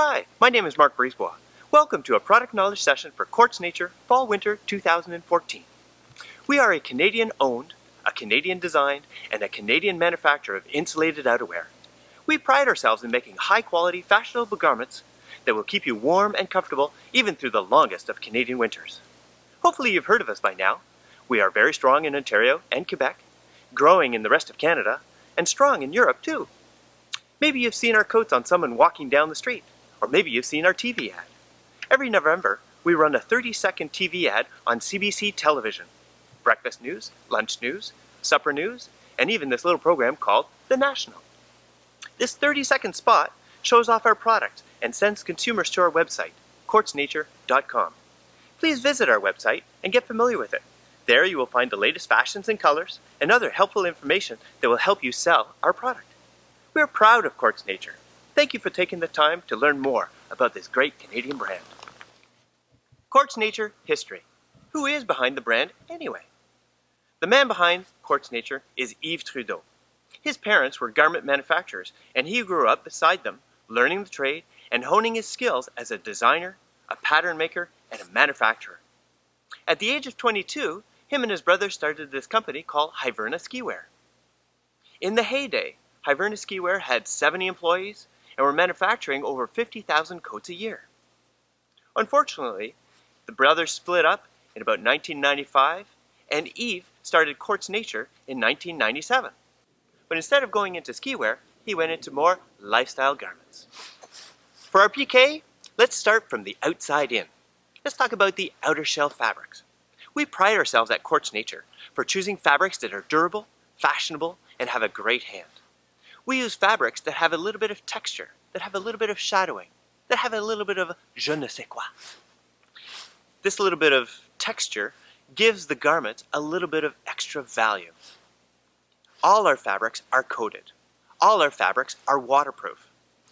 Hi, my name is Mark Brisebois. Welcome to a product knowledge session for Quartz Nature Fall-Winter 2014. We are a Canadian-owned, a Canadian-designed, and a Canadian manufacturer of insulated outerwear. We pride ourselves in making high-quality, fashionable garments that will keep you warm and comfortable even through the longest of Canadian winters. Hopefully you've heard of us by now. We are very strong in Ontario and Quebec, growing in the rest of Canada, and strong in Europe too. Maybe you've seen our coats on someone walking down the street, or maybe you've seen our TV ad. Every November, we run a 30-second TV ad on CBC television. Breakfast news, lunch news, supper news, and even this little program called The National. This 30-second spot shows off our product and sends consumers to our website, quartznature.com. Please visit our website and get familiar with it. There you will find the latest fashions and colors and other helpful information that will help you sell our product. We are proud of Quartz Nature. Thank you for taking the time to learn more about this great Canadian brand. Quartz Nature history. Who is behind the brand anyway? The man behind Quartz Nature is Yves Trudeau. His parents were garment manufacturers, and he grew up beside them, learning the trade and honing his skills as a designer, a pattern maker, and a manufacturer. At the age of 22, him and his brother started this company called Hiverna Skiwear. In the heyday, Hiverna Skiwear had 70 employees and were manufacturing over 50,000 coats a year. Unfortunately, the brothers split up in about 1995, and Yves started Quartz Nature in 1997. But instead of going into skiwear, he went into more lifestyle garments. For our PK, let's start from the outside in. Let's talk about the outer shell fabrics. We pride ourselves at Quartz Nature for choosing fabrics that are durable, fashionable, and have a great hand. We use fabrics that have a little bit of texture, that have a little bit of shadowing, that have a little bit of je ne sais quoi. This little bit of texture gives the garment a little bit of extra value. All our fabrics are coated. All our fabrics are waterproof.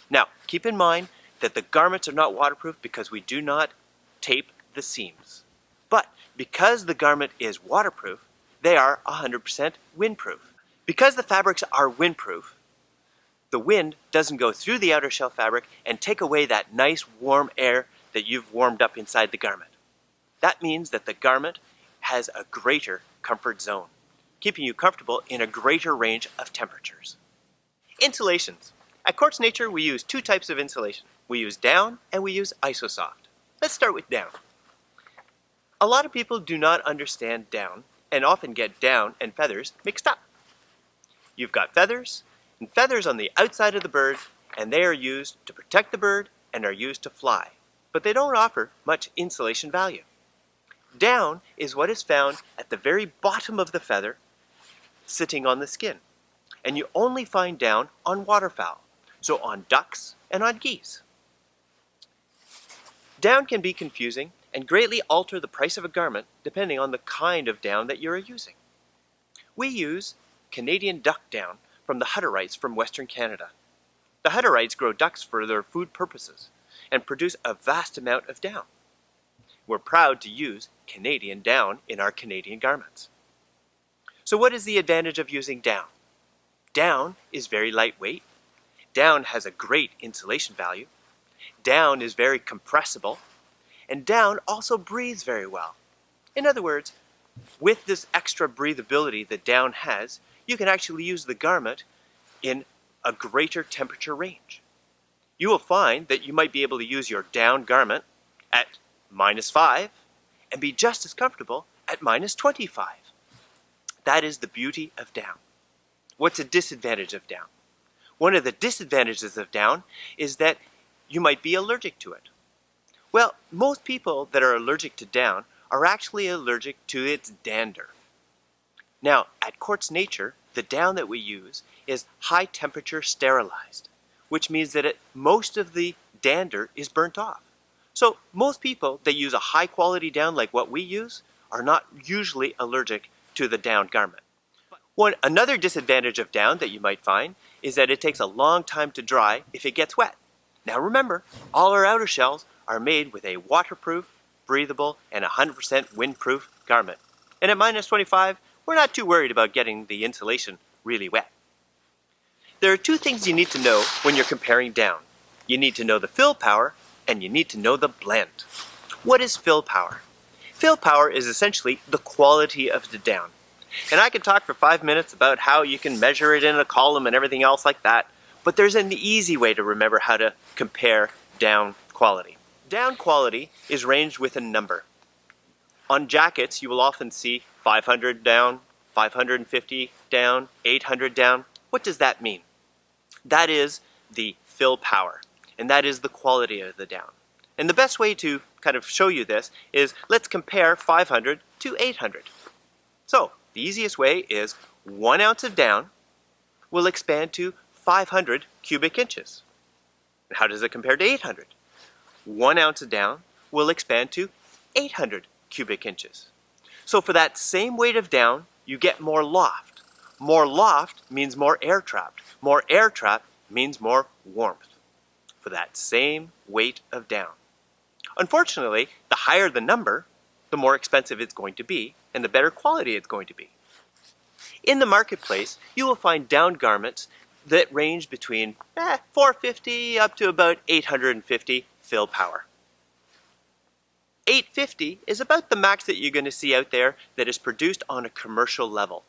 Now, keep in mind that the garments are not waterproof because we do not tape the seams. But because the garment is waterproof, they are 100% windproof. Because the fabrics are windproof, the wind doesn't go through the outer shell fabric and take away that nice warm air that you've warmed up inside the garment. That means that the garment has a greater comfort zone, keeping you comfortable in a greater range of temperatures. Insulations. At Quartz Nature, we use two types of insulation. We use down and we use isosoft. Let's start with down. A lot of people do not understand down and often get down and feathers mixed up. You've got feathers and feathers on the outside of the bird, and they are used to protect the bird and are used to fly, but they don't offer much insulation value. Down is what is found at the very bottom of the feather, sitting on the skin, and you only find down on waterfowl, so on ducks and on geese. Down can be confusing and greatly alter the price of a garment depending on the kind of down that you are using. We use Canadian duck down from the Hutterites from Western Canada. The Hutterites grow ducks for their food purposes and produce a vast amount of down. We're proud to use Canadian down in our Canadian garments. So what is the advantage of using down? Down is very lightweight. Down has a great insulation value. Down is very compressible. And down also breathes very well. In other words, with this extra breathability that down has, you can actually use the garment in a greater temperature range. You will find that you might be able to use your down garment at -5 and be just as comfortable at -25. That is the beauty of down. What's a disadvantage of down? One of the disadvantages of down is that you might be allergic to it. Well, most people that are allergic to down are actually allergic to its dander. Now, at Quartz Nature, the down that we use is high temperature sterilized, which means that most of the dander is burnt off. So most people that use a high quality down like what we use are not usually allergic to the down garment. Another disadvantage of down that you might find is that it takes a long time to dry if it gets wet. Now remember, all our outer shells are made with a waterproof, breathable, and 100% windproof garment. And at -25, we're not too worried about getting the insulation really wet. There are two things you need to know when you're comparing down. You need to know the fill power, and you need to know the blend. What is fill power? Fill power is essentially the quality of the down. And I could talk for 5 minutes about how you can measure it in a column and everything else like that, but there's an easy way to remember how to compare down quality. Down quality is ranged with a number. On jackets, you will often see 500 down, 550 down, 800 down. What does that mean? That is the fill power, and that is the quality of the down. And the best way to kind of show you this is let's compare 500 to 800. So the easiest way is 1 ounce of down will expand to 500 cubic inches. And how does it compare to 800? 1 ounce of down will expand to 800 cubic inches. So for that same weight of down, you get more loft. More loft means more air trapped. More air trapped means more warmth for that same weight of down. Unfortunately, the higher the number, the more expensive it's going to be, and the better quality it's going to be. In the marketplace, you will find down garments that range between 450 up to about 850 fill power. 850 is about the max that you're going to see out there that is produced on a commercial level.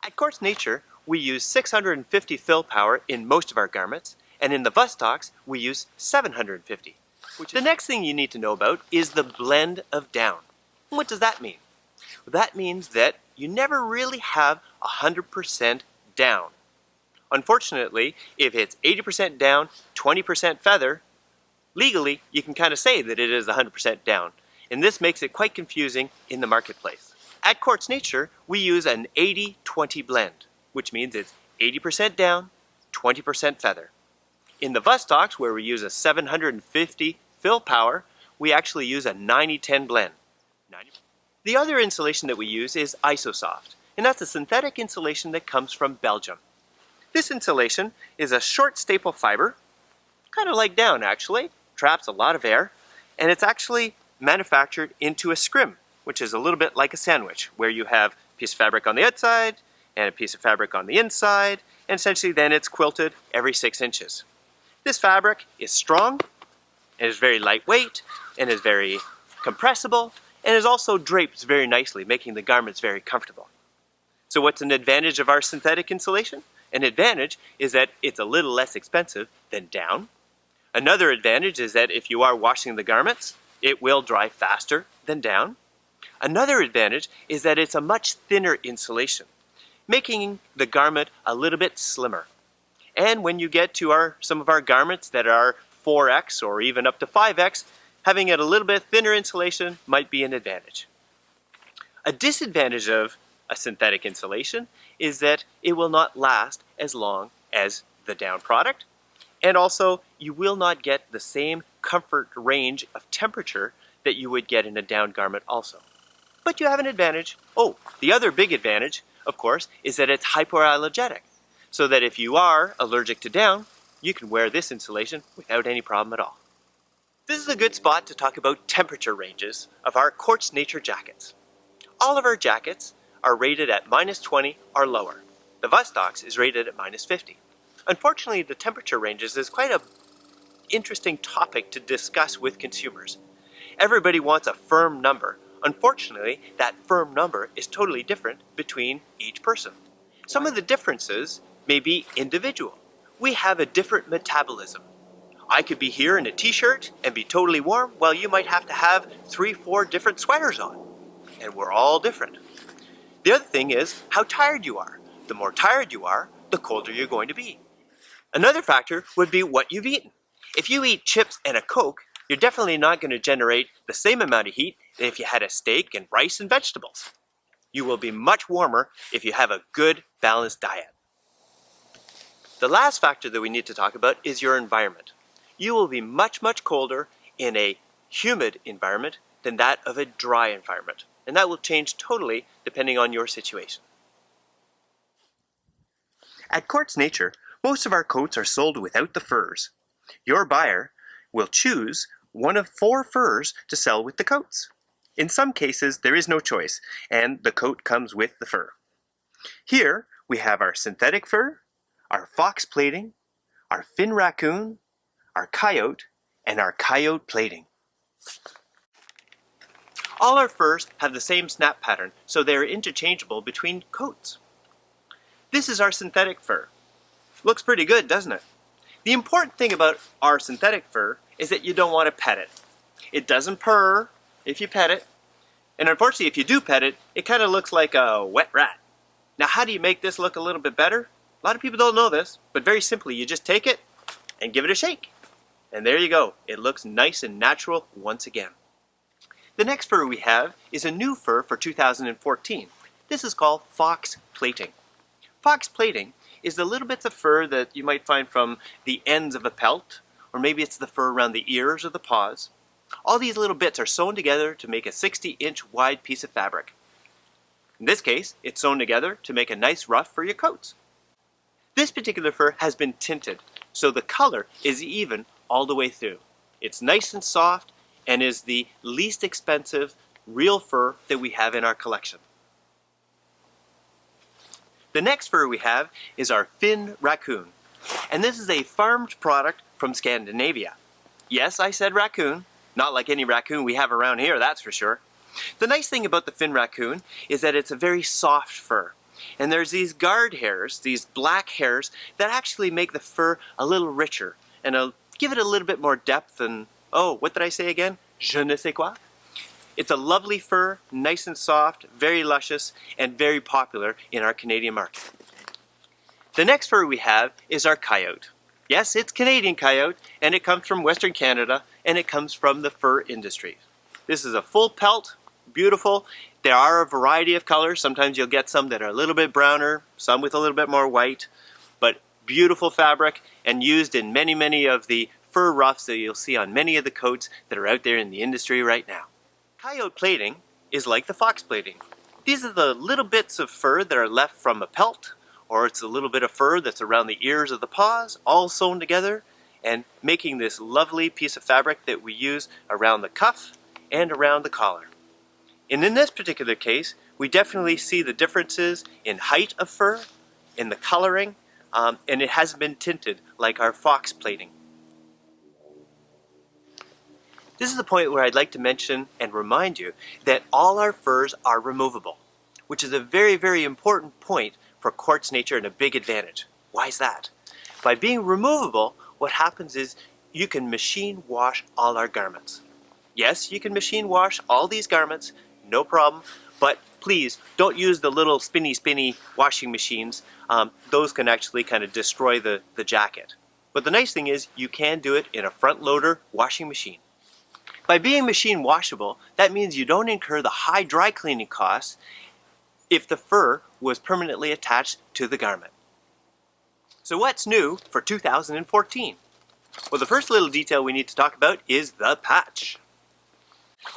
At Quartz Nature, we use 650 fill power in most of our garments, and in the Vostocks, we use 750. The next thing you need to know about is the blend of down. What does that mean? Well, that means that you never really have 100% down. Unfortunately, if it's 80% down, 20% feather, legally you can kind of say that it is 100% down, and this makes it quite confusing in the marketplace. At Quartz Nature, we use an 80-20 blend, which means it's 80% down, 20% feather. In the Vostocks, where we use a 750 fill power, we actually use a 90-10 blend. The other insulation that we use is IsoSoft, and that's a synthetic insulation that comes from Belgium. This insulation is a short staple fiber, kind of like down actually, traps a lot of air, and it's actually manufactured into a scrim, which is a little bit like a sandwich, where you have a piece of fabric on the outside and a piece of fabric on the inside, and essentially then it's quilted every 6 inches. This fabric is strong, and is very lightweight, and is very compressible, and is also draped very nicely, making the garments very comfortable. So what's an advantage of our synthetic insulation? An advantage is that it's a little less expensive than down. Another advantage is that if you are washing the garments, it will dry faster than down. Another advantage is that it's a much thinner insulation, making the garment a little bit slimmer. And when you get to some of our garments that are 4X or even up to 5X, having it a little bit thinner insulation might be an advantage. A disadvantage of a synthetic insulation is that it will not last as long as the down product, and also you will not get the same comfort range of temperature that you would get in a down garment also. But you have an advantage. Oh, the other big advantage, of course, is that it's hypoallergenic, so that if you are allergic to down, you can wear this insulation without any problem at all. This is a good spot to talk about temperature ranges of our Quartz Nature jackets. All of our jackets are rated at -20 or lower. The Vostocks is rated at -50. Unfortunately, the temperature ranges is quite an interesting topic to discuss with consumers. Everybody wants a firm number. Unfortunately, that firm number is totally different between each person. Some of the differences may be individual. We have a different metabolism. I could be here in a t-shirt and be totally warm, while you might have to have 3-4 different sweaters on. And we're all different. The other thing is how tired you are. The more tired you are, the colder you're going to be. Another factor would be what you've eaten. If you eat chips and a Coke, you're definitely not going to generate the same amount of heat than if you had a steak and rice and vegetables. You will be much warmer if you have a good, balanced diet. The last factor that we need to talk about is your environment. You will be much colder in a humid environment than that of a dry environment. And that will change totally depending on your situation. At Quartz Nature, most of our coats are sold without the furs. Your buyer will choose one of 4 furs to sell with the coats. In some cases, there is no choice, and the coat comes with the fur. Here, we have our synthetic fur, our fox plating, our fin raccoon, our coyote, and our coyote plating. All our furs have the same snap pattern, so they are interchangeable between coats. This is our synthetic fur. Looks pretty good, doesn't it? The important thing about our synthetic fur is that you don't want to pet it. It doesn't purr if you pet it, and unfortunately if you do pet it, it kind of looks like a wet rat. Now how do you make this look a little bit better? A lot of people don't know this, but very simply you just take it and give it a shake. And there you go, it looks nice and natural once again. The next fur we have is a new fur for 2014. This is called fox plating. Fox plating is the little bits of fur that you might find from the ends of a pelt, or maybe it's the fur around the ears or the paws. All these little bits are sewn together to make a 60-inch wide piece of fabric. In this case, it's sewn together to make a nice ruff for your coats. This particular fur has been tinted, so the color is even all the way through. It's nice and soft and is the least expensive real fur that we have in our collection. The next fur we have is our Finn raccoon, and this is a farmed product from Scandinavia. Yes, I said raccoon, not like any raccoon we have around here, that's for sure. The nice thing about the Finn raccoon is that it's a very soft fur, and there's these guard hairs, these black hairs, that actually make the fur a little richer and give it a little bit more depth and, oh, what did I say again? Je ne sais quoi. It's a lovely fur, nice and soft, very luscious, and very popular in our Canadian market. The next fur we have is our coyote. Yes, it's Canadian coyote, and it comes from Western Canada, and it comes from the fur industry. This is a full pelt, beautiful. There are a variety of colors. Sometimes you'll get some that are a little bit browner, some with a little bit more white, but beautiful fabric and used in many of the fur ruffs that you'll see on many of the coats that are out there in the industry right now. Coyote plating is like the fox plating. These are the little bits of fur that are left from a pelt, or it's a little bit of fur that's around the ears of the paws, all sewn together and making this lovely piece of fabric that we use around the cuff and around the collar. And in this particular case, we definitely see the differences in height of fur, in the coloring, and it hasn't been tinted like our fox plating. This is the point where I'd like to mention and remind you that all our furs are removable, which is a very important point for Quartz Nature and a big advantage. Why is that? By being removable, what happens is you can machine wash all our garments. Yes, you can machine wash all these garments, no problem, but please don't use the little spinny washing machines. Those can actually kind of destroy the jacket. But the nice thing is you can do it in a front loader washing machine. By being machine washable, that means you don't incur the high dry cleaning costs if the fur was permanently attached to the garment. So what's new for 2014? Well, the first little detail we need to talk about is the patch.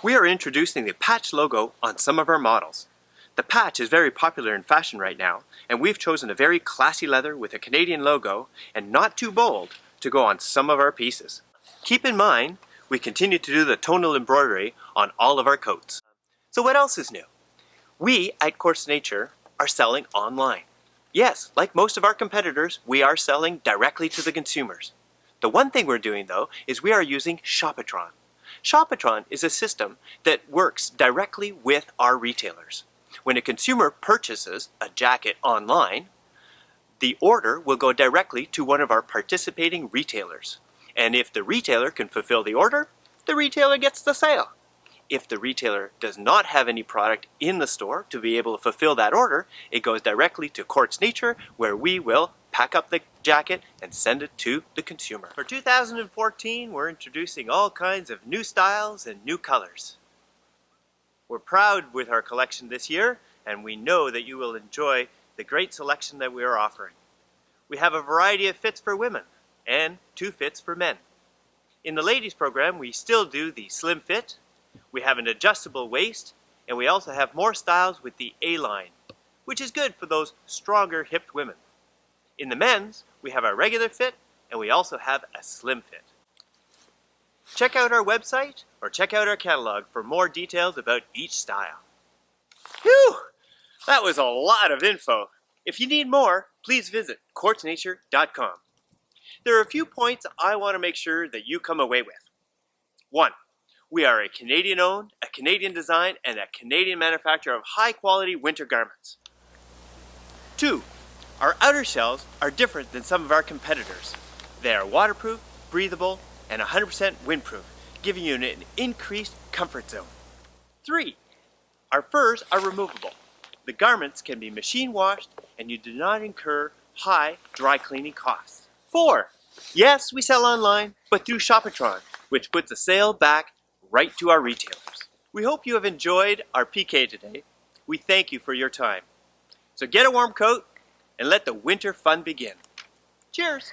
We are introducing the patch logo on some of our models. The patch is very popular in fashion right now, and we've chosen a very classy leather with a Canadian logo and not too bold to go on some of our pieces. Keep in mind, we continue to do the tonal embroidery on all of our coats. So what else is new? We at Quartz Nature are selling online. Yes, like most of our competitors, we are selling directly to the consumers. The one thing we're doing though is we are using Shopatron. Shopatron is a system that works directly with our retailers. When a consumer purchases a jacket online, the order will go directly to one of our participating retailers. And if the retailer can fulfill the order, the retailer gets the sale. If the retailer does not have any product in the store to be able to fulfill that order, it goes directly to Quartz Nature, where we will pack up the jacket and send it to the consumer. For 2014, we're introducing all kinds of new styles and new colors. We're proud with our collection this year, and we know that you will enjoy the great selection that we are offering. We have a variety of fits for women and 2 fits for men. In the ladies program, we still do the slim fit, we have an adjustable waist, and we also have more styles with the A-line, which is good for those stronger hipped women. In the men's, we have our regular fit, and we also have a slim fit. Check out our website or check out our catalog for more details about each style. Whew! That was a lot of info. If you need more, please visit quartznature.com. There are a few points I want to make sure that you come away with. 1. We are a Canadian-owned, a Canadian-designed, and a Canadian manufacturer of high-quality winter garments. 2. Our outer shells are different than some of our competitors. They are waterproof, breathable, and 100% windproof, giving you an increased comfort zone. 3. Our furs are removable. The garments can be machine washed, and you do not incur high dry cleaning costs. 4. Yes, we sell online, but through Shopatron, which puts a sale back right to our retailers. We hope you have enjoyed our PK today. We thank you for your time. So get a warm coat and let the winter fun begin. Cheers!